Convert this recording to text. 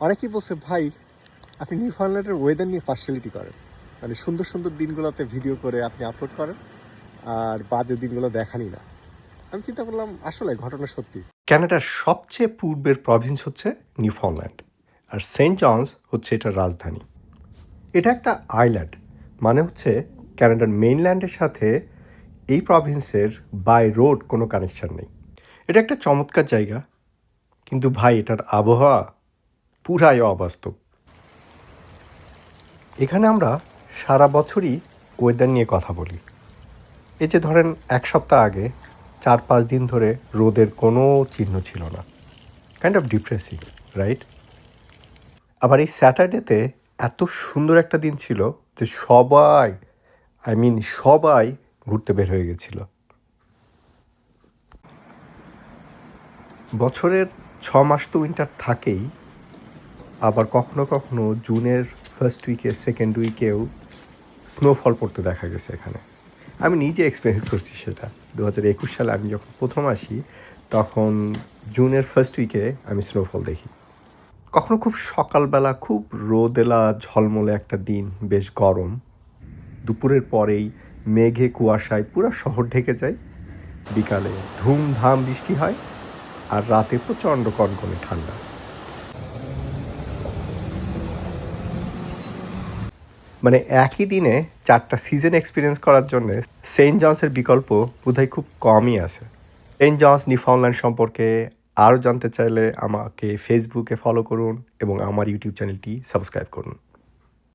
অনেকেই বলছে ভাই আপনি নিউফাউন্ডল্যান্ডের ওয়েদার নিয়ে পার্শালিটি করেন, মানে সুন্দর সুন্দর দিনগুলোতে ভিডিও করে আপনি আপলোড করেন আর বাজে দিনগুলো দেখানই না। আমি চিন্তা করলাম আসলে ঘটনা সত্যি। ক্যানাডার সবচেয়ে পূর্বের প্রভিন্স হচ্ছে নিউফাউন্ডল্যান্ড, আর সেন্ট জনস হচ্ছে এটার রাজধানী। এটা একটা আইল্যান্ড, মানে হচ্ছে ক্যানাডার মেইনল্যান্ডের সাথে এই প্রভিন্সের বাই রোড কোনো কানেকশন নেই। এটা একটা চমৎকার জায়গা, কিন্তু ভাই এটার আবহাওয়া পুরাই অবাস্তব। এখানে আমরা সারা বছরই ওয়েদার নিয়ে কথা বলি। এই যে ধরেন এক সপ্তাহ আগে 4-5 দিন ধরে রোদের কোনো চিহ্ন ছিল না, কাইন্ড অফ ডিপ্রেসিং, রাইট? আবার এই স্যাটারডেতে এত সুন্দর একটা দিন ছিল যে সবাই ঘুরতে বের হয়ে গেছিল। বছরের 6 মাস তো উইন্টার থাকেই, আবার কখনো কখনো জুনের ফার্স্ট উইকে সেকেন্ড উইকেও স্নোফল পড়তে দেখা গেছে এখানে। আমি নিজে এক্সপিরিয়েন্স করছি সেটা। 2021 সালে আমি যখন প্রথম আসি তখন জুনের ফার্স্ট উইকে আমি স্নোফল দেখি। কখনো খুব সকালবেলা খুব রোদেলা ঝলমলে একটা দিন, বেশ গরম, দুপুরের পরেই মেঘে কুয়াশায় পুরো শহর ঢেকে যায়, বিকালে ধুমধাম বৃষ্টি হয়, আর রাতে প্রচণ্ড কনকনে ঠান্ডা। মানে একই দিনে 4টা সিজন এক্সপিরিয়েন্স করার জন্য সেন্ট জনসের বিকল্প বোধহয় খুব কমই আছে। সেন্ট জনস নিউফাউন্ডল্যান্ড সম্পর্কে আরও জানতে চাইলে আমাকে ফেসবুকে ফলো করুন এবং আমার ইউটিউব চ্যানেলটি সাবস্ক্রাইব করুন।